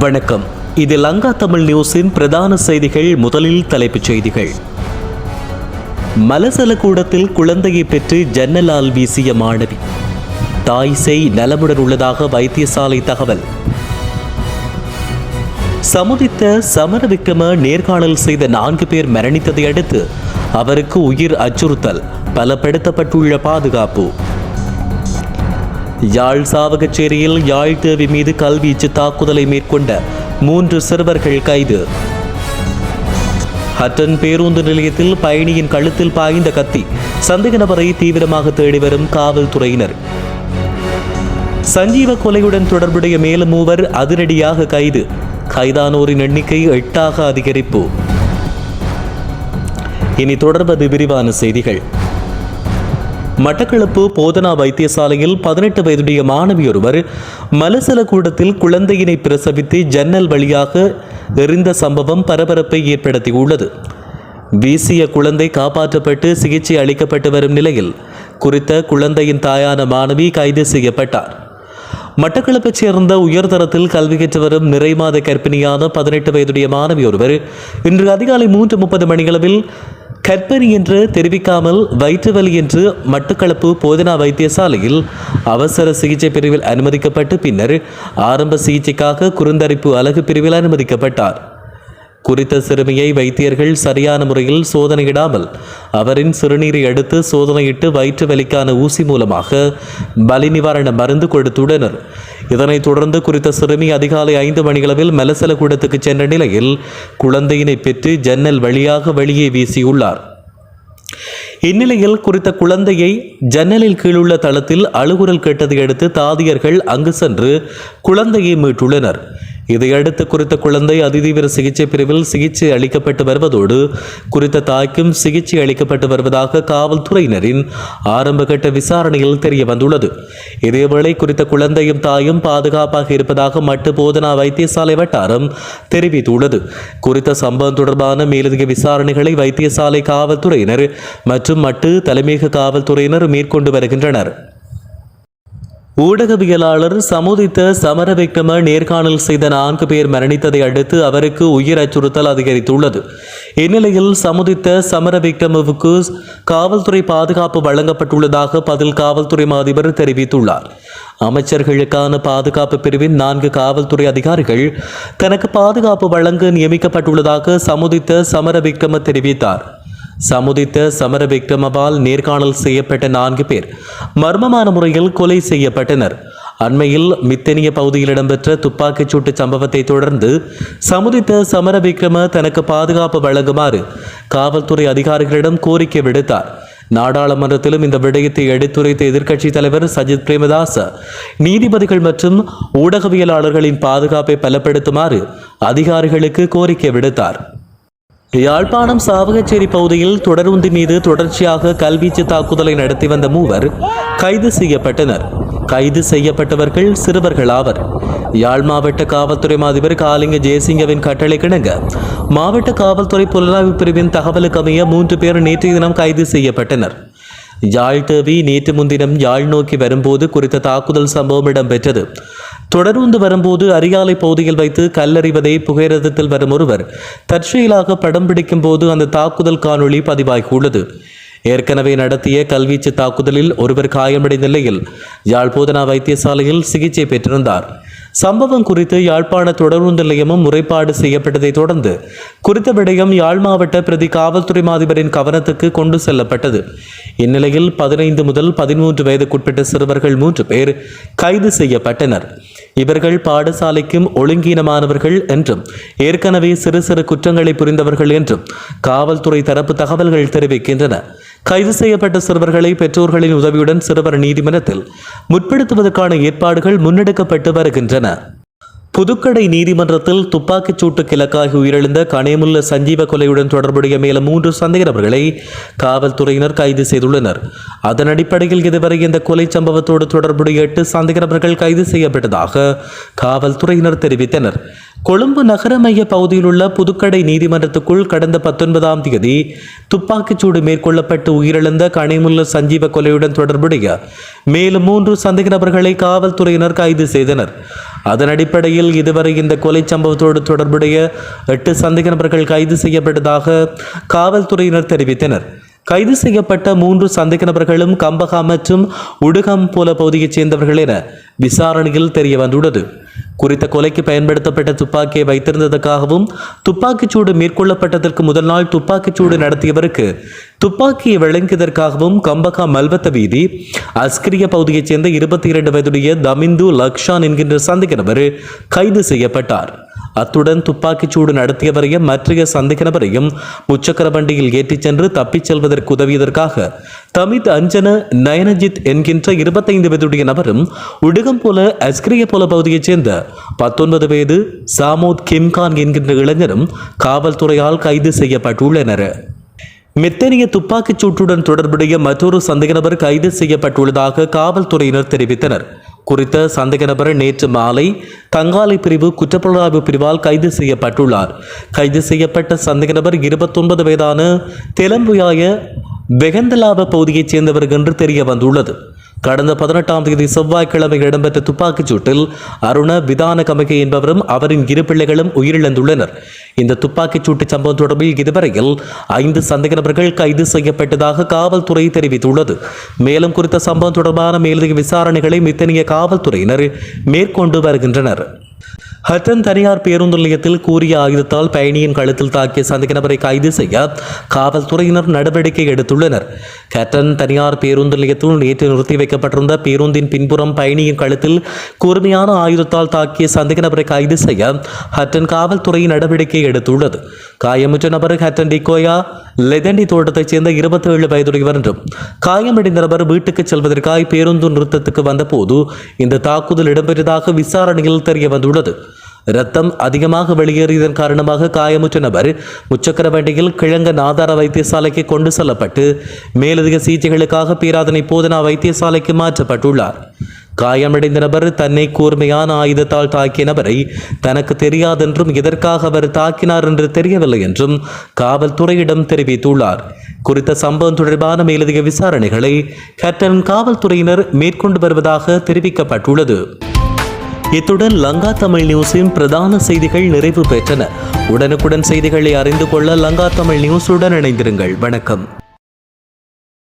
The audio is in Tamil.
வணக்கம். இது லங்கா தமிழ் நியூஸின் பிரதான செய்திகள். முதலில் தலைப்புச் செய்திகள். மலசல கூடத்தில் குழந்தையை பெற்று ஜன்னலால் வீசிய மாணவி. தாய் சேய் நலமுடன் உள்ளதாக வைத்தியசாலை தகவல். சமுதித்த சமரவிக்ரம நேர்காணல் செய்த 4 பேர் மரணித்ததை அடுத்து அவருக்கு உயிர் அச்சுறுத்தல், பலப்படுத்தப்பட்டுள்ள பாதுகாப்பு. யாழ் சாவகச்சேரியில் யாழ் தேவி மீது கல்வீச்சு தாக்குதலை மேற்கொண்ட 3 சிறுவர்கள் கைது. ஹட்டன் பேருந்து நிலையத்தில் பயணியின் கழுத்தில் பாய்ந்த கத்தி, சந்தேக நபரை தீவிரமாக தேடி வரும் காவல்துறையினர். சஞ்சீவ கொலையுடன் தொடர்புடைய மேலும் 3 அதிரடியாக கைது. கைதானோரின் எண்ணிக்கை 8ஆக அதிகரிப்பு. இனி தொடர்வது விரிவான செய்திகள். மட்டக்களப்பு போதனா வைத்தியசாலையில் 18 வயதுடைய மாணவியொருவர் மலசல கூடத்தில் குழந்தையினை பிரசவித்து ஜன்னல் வழியாக எறிந்த சம்பவம் பரபரப்பை ஏற்படுத்தியுள்ளது. வீசிய குழந்தை காப்பாற்றப்பட்டு சிகிச்சை அளிக்கப்பட்டு வரும் நிலையில் குறித்த குழந்தையின் தாயான மாணவி கைது செய்யப்பட்டார். மட்டக்களப்பைச் சேர்ந்த உயர்தரத்தில் கல்வி கற்று வரும் நிறைமாத கர்ப்பிணியான 18 வயதுடைய மாணவியொருவர் இன்று அதிகாலை 3:30 மணியளவில் கர்ப்பிணி என்று தெரிவிக்காமல் வயிற்று வலி என்று மட்டக்களப்பு போதனா வைத்தியசாலையில் அவசர சிகிச்சை பிரிவில் அனுமதிக்கப்பட்டு பின்னர் ஆரம்ப சிகிச்சைக்காக குறுந்தரிப்பு அலகு பிரிவில் அனுமதிக்கப்பட்டார். குறித்த சிறுமியை வைத்தியர்கள் சரியான முறையில் சோதனையிடாமல் அவரின் சிறுநீரை எடுத்து சோதனையிட்டு வயிற்று வலிக்கான ஊசி மூலமாக வலி நிவாரண மருந்து கொடுத்துள்ளனர். இதனைத் தொடர்ந்து குறித்த சிறுமி அதிகாலை 5 மணியளவில் மலசல கூடத்துக்கு சென்ற நிலையில் குழந்தையினை பெற்று ஜன்னல் வழியாக வெளியே வீசியுள்ளார். இந்நிலையில் குறித்த குழந்தையை ஜன்னலில் கீழுள்ள தளத்தில் அழுகுரல் கேட்டதை அடுத்து தாதியர்கள் அங்கு சென்று குழந்தையை மீட்டுள்ளனர். இதையடுத்து குறித்த குழந்தை அதிதீவிர சிகிச்சை பிரிவில் சிகிச்சை அளிக்கப்பட்டு வருவதோடு குறித்த தாய்க்கும் சிகிச்சை அளிக்கப்பட்டு வருவதாக காவல்துறையினரின் ஆரம்பகட்ட விசாரணையில் தெரிய வந்துள்ளது. இதேவேளை குறித்த குழந்தையும் தாயும் பாதுகாப்பாக இருப்பதாக மட்டு போதனா வைத்தியசாலை வட்டாரம் தெரிவித்துள்ளது. குறித்த சம்பவம் தொடர்பான மேலதிக விசாரணைகளை வைத்தியசாலை காவல்துறையினர் மற்றும் மட்டு தலைமையக காவல்துறையினர் மேற்கொண்டு வருகின்றனர். ஊடகவியலாளர் சமுதித்த சமரவிக்ரம நேர்காணல் செய்த 4 பேர் மரணித்ததை அடுத்து அவருக்கு உயிர் அச்சுறுத்தல் அதிகரித்துள்ளது. இந்நிலையில் சமுதித்த சமரவிக்ரமவுக்கு காவல்துறை பாதுகாப்பு வழங்கப்பட்டுள்ளதாக பதில் காவல்துறை அதிபர் தெரிவித்துள்ளார். அமைச்சர்களுக்கான பாதுகாப்பு பிரிவின் 4 காவல்துறை அதிகாரிகள் தனக்கு பாதுகாப்பு வழங்க நியமிக்கப்பட்டுள்ளதாக சமுதித்த சமரவிக்ரம தெரிவித்தார். சமுதித்த சமரவிக்ரமவால் நேர்காணல் செய்யப்பட்ட 4 பேர் மர்மமான முறையில் கொலை செய்யப்பட்டனர். அண்மையில் மித்தனிய பகுதியில் இடம்பெற்ற துப்பாக்கிச் சூட்டு சம்பவத்தை தொடர்ந்து சமுதித்த சமரவிக்ரம தனக்கு பாதுகாப்பு வழங்குமாறு காவல்துறை அதிகாரிகளிடம் கோரிக்கை விடுத்தார். நாடாளுமன்றத்திலும் இந்த விடயத்தை எடுத்துரைத்த எதிர்க்கட்சித் தலைவர் சஜித் பிரேமதாச நீதிபதிகள் மற்றும் ஊடகவியலாளர்களின் பாதுகாப்பை பலப்படுத்துமாறு அதிகாரிகளுக்கு கோரிக்கை விடுத்தார். யாழ்ப்பாணம் சாவகச்சேரி பகுதியில் தொடருந்தி மீது தொடர்ச்சியாக கல்வீச்சு தாக்குதலை நடத்தி வந்த 3 கைது செய்யப்பட்டனர். கைது செய்யப்பட்டவர்கள் சிறுவர்கள் ஆவர். யாழ் மாவட்ட காவல்துறை அதிபர் காலிங்க ஜெயசிங்கவின் கட்டளை கிணங்க மாவட்ட காவல்துறை புலனாய்வு பிரிவின் தகவலுக்கு அமைய 3 பேர் நேற்றைய தினம் கைது செய்யப்பட்டனர். யாழ் தேவி நேற்று முன்தினம் யாழ் நோக்கி வரும்போது குறித்த தாக்குதல் சம்பவம் இடம்பெற்றது. தொடர்ந்து வரும்போது அரியாலை பகுதியில் வைத்து கல்லறிவதை புகையிரதத்தில் வரும் ஒருவர் தற்செயலாக படம் பிடிக்கும் போது அந்த தாக்குதல் காணொளி பதிவாகியுள்ளது. ஏற்கனவே நடத்திய கல்வீச்சு தாக்குதலில் ஒருவர் காயமடைந்த நிலையில் யாழ் போதனா வைத்தியசாலையில் சிகிச்சை பெற்றிருந்தார். சம்பவம் குறித்து யாழ்ப்பாண தொடர்ந்து நிலையமும் முறைப்பாடு செய்யப்பட்டதை தொடர்ந்து குறித்த விடயம் யாழ் மாவட்ட பிரதி காவல்துறை அதிபரின் கவனத்துக்கு கொண்டு செல்லப்பட்டது. இந்நிலையில் 15 முதல் 13 வயதுக்குட்பட்ட சிறுவர்கள் 3 பேர் கைது செய்யப்பட்டனர். இவர்கள் பாடசாலைக்கும் ஒழுங்கீனமானவர்கள் என்றும் ஏற்கனவே சிறு சிறு குற்றங்களை புரிந்தவர்கள் என்றும் காவல்துறை தரப்பு தகவல்கள் தெரிவிக்கின்றன. கைது செய்யப்பட்ட சிறுவர்களை பெற்றோர்களின் உதவியுடன் சிறுவர் நீதிமன்றத்தில் முற்படுத்துவதற்கான ஏற்பாடுகள் முன்னெடுக்கப்பட்டு வருகின்றன. புதுக்கடை நீதிமன்றத்தில் துப்பாக்கிச் சூட்டுக்கு இலக்காகி உயிரிழந்த கனேமுல்ல சஞ்சீவ கொலையுடன் தொடர்புடைய மேலும் 3 சந்தேக நபர்களை காவல்துறையினர் கைது செய்துள்ளனர். அதன் அடிப்படையில் இதுவரை இந்த கொலை சம்பவத்தோடு தொடர்புடைய 8 சந்தேக நபர்கள் கைது செய்யப்பட்டதாக காவல்துறையினர் தெரிவித்தனர். கொழும்பு நகர மைய பகுதியில் உள்ள புதுக்கடை நீதிமன்றத்துக்குள் கடந்த 19ஆம் தேதி துப்பாக்கிச்சூடு மேற்கொள்ளப்பட்டு உயிரிழந்த கனிமுல்ல சஞ்சீவ கொலையுடன் தொடர்புடைய மேலும் 3 சந்தேக நபர்களை காவல்துறையினர் கைது செய்தனர். அதன் அடிப்படையில் இதுவரை இந்த கொலை சம்பவத்தோடு தொடர்புடைய 8 சந்தேக நபர்கள் கைது செய்யப்பட்டதாக காவல்துறையினர் தெரிவித்தனர். கைது செய்யப்பட்ட 3 சந்தேக நபர்களும் கம்பகா மற்றும் உடுகம் போல பகுதியைச் சேர்ந்தவர்கள் என விசாரணையில் தெரிய வந்துள்ளது. குறித்த கொலைக்கு பயன்படுத்தப்பட்ட துப்பாக்கியை வைத்திருந்ததற்காகவும் துப்பாக்கிச்சூடு மேற்கொள்ளப்பட்டதற்கு முதல் நாள் துப்பாக்கிச்சூடு நடத்தியவருக்கு துப்பாக்கியை வழங்கியதற்காகவும் கம்பகா மல்வத்த வீதி அஸ்கிரிய பகுதியைச் சேர்ந்த 22 வயதுடைய தமிந்து லக்ஷான் என்கின்ற சந்தேக நபர் கைது செய்யப்பட்டார். அத்துடன் துப்பாக்கிச்சூடு நடத்தியவரையும் மற்றைய சந்தேக நபரையும் முச்சக்கர வண்டியில் ஏற்றிச் சென்று தப்பிச் செல்வதற்கு உதவியதற்காக தமித் அஞ்சன நயனஜித் என்கின்ற 25 வயதுடைய நபரும் உடுகம் போல அஸ்கிரிய போல பகுதியைச் சேர்ந்த 19 வயது சாமோத் கிம்கான் என்கின்ற இளைஞரும் காவல்துறையால் கைது செய்யப்பட்டுள்ளனர். மெத்தனிய துப்பாக்கிச் சூட்டுடன் தொடர்புடைய மற்றொரு சந்தேக நபர் கைது செய்யப்பட்டுள்ளதாக காவல்துறையினர் தெரிவித்தனர். குறித்த சந்தேக நபர் நேற்று மாலை தங்காலை பிரிவு குற்றப்புலனாய்வு பிரிவால் கைது செய்யப்பட்டுள்ளார். கைது செய்யப்பட்ட சந்தேக நபர் 29 வயதான தெலம்புயாய பெகந்தலாவ பகுதியைச் சேர்ந்தவர் என்று தெரிய வந்துள்ளது. கடந்த 18ஆம் தேதி செவ்வாய்க்கிழமை இடம்பெற்ற துப்பாக்கிச் சூட்டில் அருண விதான கமகே என்பவரும் அவரின் 2 பிள்ளைகளும் உயிரிழந்துள்ளனர். இந்த துப்பாக்கிச் சூட்டு சம்பவம் தொடர்பில் இதுவரையில் 5 சந்தேக நபர்கள் கைது செய்யப்பட்டதாக காவல்துறை தெரிவித்துள்ளது. மேலும் குறித்த சம்பவம் தொடர்பான மேலதிக விசாரணைகளை மித்தனிய காவல்துறையினர் மேற்கொண்டு வருகின்றனர். ஹட்டன் தனியார் பேருந்து நிலையத்தில் கூறிய ஆயுதத்தால் பயணியின் கழுத்தில் தாக்கிய சந்தேக நபரை கைது செய்ய காவல்துறையினர் நடவடிக்கை எடுத்துள்ளனர். ஹட்டன் தனியார் பேருந்து நிலையத்தில் நேற்று நிறுத்தி வைக்கப்பட்டிருந்த பேருந்தின் பின்புறம் பயணியின் கழுத்தில் கூர்மையான ஆயுதத்தால் தாக்கிய சந்தேக நபரை கைது செய்ய ஹட்டன் காவல்துறை நடவடிக்கை எடுத்துள்ளது. காயமுற்ற நபர் ஹட்டன் டிகோயா லெதண்டி தோட்டத்தைச் சேர்ந்த 27 வயதுடையவர் என்றும் காயமடைந்த நபர் வீட்டுக்கு செல்வதற்காக பேருந்து நிறுத்தத்துக்கு வந்தபோது இந்த தாக்குதல் இடம்பெற்றதாக விசாரணையில் தெரிய வந்துள்ளது. இரத்தம் அதிகமாக வெளியேறியதன் காரணமாக காயமுற்ற நபர் முச்சக்கர வண்டியில் கிழங்கன் ஆதார வைத்தியசாலைக்கு கொண்டு செல்லப்பட்டு மேலதிக சிகிச்சைகளுக்காக பேராதனை போதனா வைத்தியசாலைக்கு மாற்றப்பட்டுள்ளார். காயமடைந்த நபர் தன்னை கூர்மையான ஆயுதத்தால் தாக்கிய நபரை தனக்கு தெரியாதென்றும் எதற்காக அவர் தாக்கினார் என்று தெரியவில்லை என்றும் காவல்துறையிடம் தெரிவித்துள்ளார். குறித்த சம்பவம் தொடர்பான மேலதிக விசாரணைகளை ஹட்டன் காவல்துறையினர் மேற்கொண்டு வருவதாக தெரிவிக்கப்பட்டுள்ளது. இத்துடன் லங்கா தமிழ் நியூஸின் பிரதான செய்திகள் நிறைவு பெற்றன. உடனுக்குடன் செய்திகளை அறிந்து கொள்ள லங்கா தமிழ் நியூஸுடன் இணைந்திருங்கள். வணக்கம்.